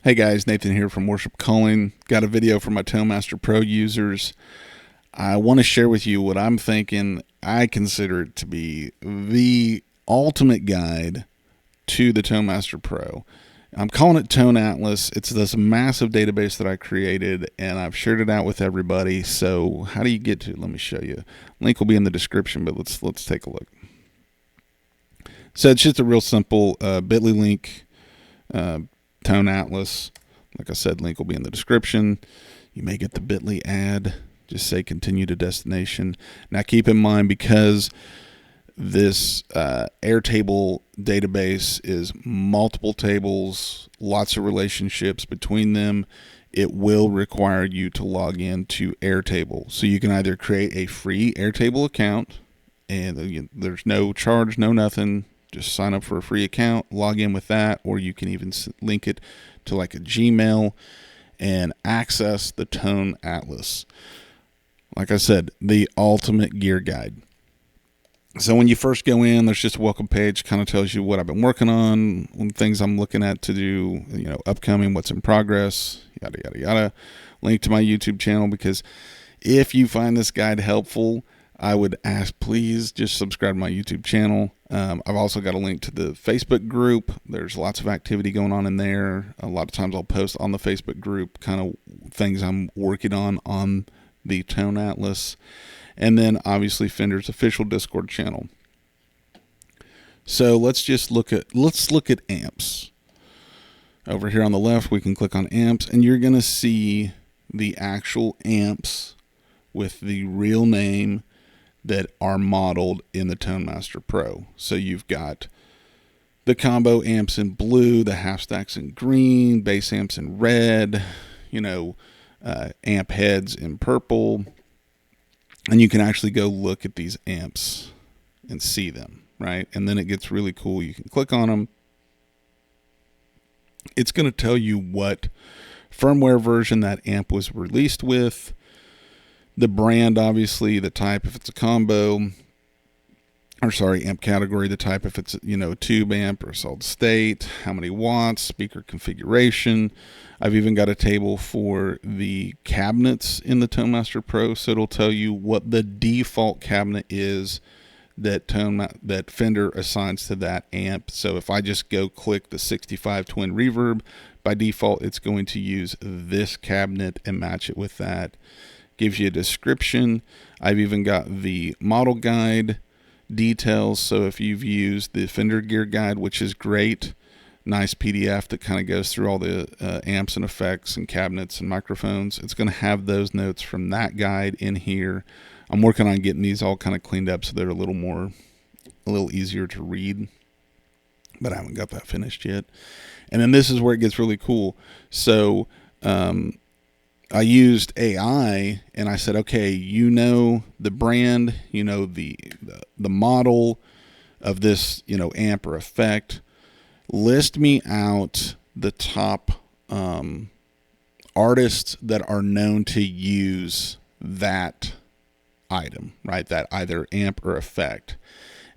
Hey guys, Nathan here from Worship Calling. Got a video for my Tone Master Pro users. I want to share with you what I'm thinking. I consider it to be the ultimate guide to the Tone Master Pro. I'm calling it ToneAtlas. It's this massive database that I created, and I've shared it out with everybody. So how do you get to it? Let me show you. Link will be in the description, but let's take a look. So it's just a real simple bit.ly link. ToneAtlas, like I said, link will be in the description. You may get the bit.ly ad, just say continue to destination. Now keep in mind, because this Airtable database is multiple tables, lots of relationships between them, it will require you to log in to Airtable. So you can either create a free Airtable account, and there's no charge, no nothing. Just sign up for a free account, log in with that, or you can even link it to like a Gmail and access the ToneAtlas. Like I said, the ultimate gear guide. So when you first go in, there's just a welcome page, kind of tells you what I've been working on, things I'm looking at to do, upcoming, what's in progress, yada, yada, yada. Link to my YouTube channel, because if you find this guide helpful, I would ask, please just subscribe to my YouTube channel. I've also got a link to the Facebook group. There's lots of activity going on in there. A lot of times I'll post on the Facebook group kind of things I'm working on the ToneAtlas. And then obviously Fender's official Discord channel. So let's look at amps. Over here on the left, we can click on amps, and you're going to see the actual amps with the real name that are modeled in the Tone Master Pro. So you've got the combo amps in blue, the half stacks in green, bass amps in red, amp heads in purple. And you can actually go look at these amps and see them, right? And then it gets really cool. You can click on them. It's going to tell you what firmware version that amp was released with, the brand, obviously, the type if it's a combo, amp category, the type if it's a tube amp or solid state, how many watts, speaker configuration. I've even got a table for the cabinets in the Tone Master Pro, so it'll tell you what the default cabinet is that Fender assigns to that amp. So if I just go click the 65 twin reverb, by default it's going to use this cabinet and match it with that. Gives you a description. I've even got the model guide details. So if you've used the Fender Gear Guide, which is great, nice PDF that kind of goes through all the amps and effects and cabinets and microphones, it's going to have those notes from that guide in here. I'm working on getting these all kind of cleaned up so they're a little easier to read, but I haven't got that finished yet. And then this is where it gets really cool. So I used AI and I said, okay, the brand, the model of this, amp or effect. List me out the top artists that are known to use that item, right? That either amp or effect.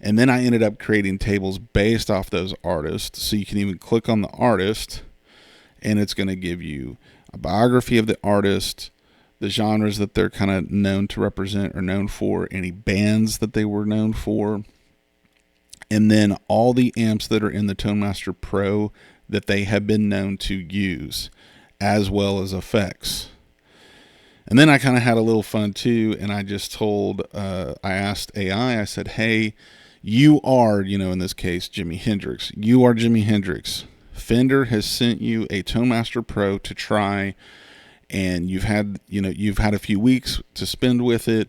And then I ended up creating tables based off those artists. So you can even click on the artist and it's going to give you a biography of the artist, the genres that they're kind of known to represent or known for, any bands that they were known for, and then all the amps that are in the Tone Master Pro that they have been known to use, as well as effects. And then I kind of had a little fun too, and I just I asked AI, I said, hey, you are, in this case, Jimi Hendrix. You are Jimi Hendrix. Fender has sent you a Tone Master Pro to try, and you've had a few weeks to spend with it.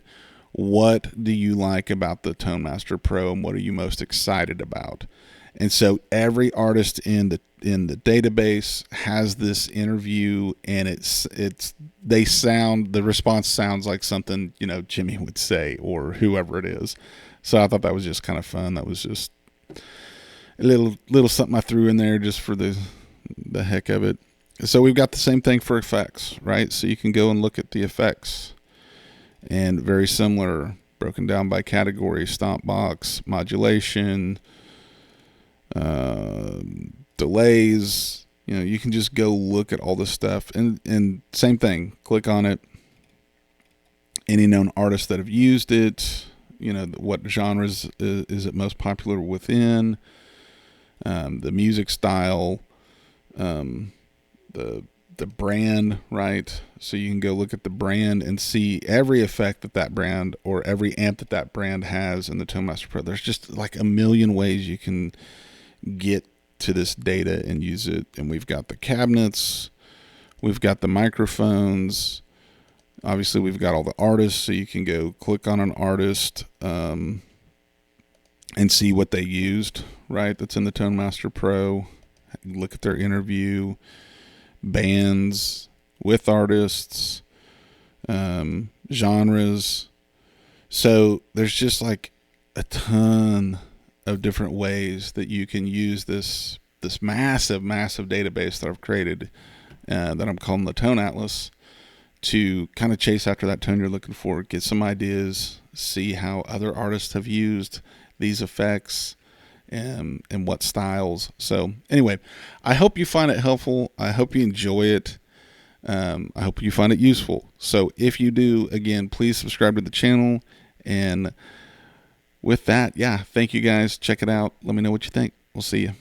What do you like about the Tone Master Pro, and what are you most excited about? And so every artist in the database has this interview, and the response sounds like something Jimmy would say, or whoever it is. So I thought that was just kind of fun. That was just a little something I threw in there just for the heck of it. So we've got the same thing for effects, right? So you can go and look at the effects, and very similar, broken down by category: stomp box, modulation, delays, You know, you can just go look at all this stuff, and same thing, click on it. Any known artists that have used it, you know, what genres is it most popular within, the music style, the brand, right? So you can go look at the brand and see every effect that brand or every amp that brand has in the Tone Master Pro. There's just like a million ways you can get to this data and use it. And we've got the cabinets, we've got the microphones. Obviously, we've got all the artists, so you can go click on an artist and see what they used, right? That's in the Tone Master Pro. Look at their interview, bands with artists, genres. So there's just like a ton of different ways that you can use this massive database that I've created, that I'm calling the ToneAtlas, to kind of chase after that tone you're looking for, get some ideas, see how other artists have used these effects, and what styles. So anyway, I hope you find it helpful. I hope you enjoy it. I hope you find it useful. So if you do, again, please subscribe to the channel. And with that, yeah, thank you guys. Check it out. Let me know what you think. We'll see you.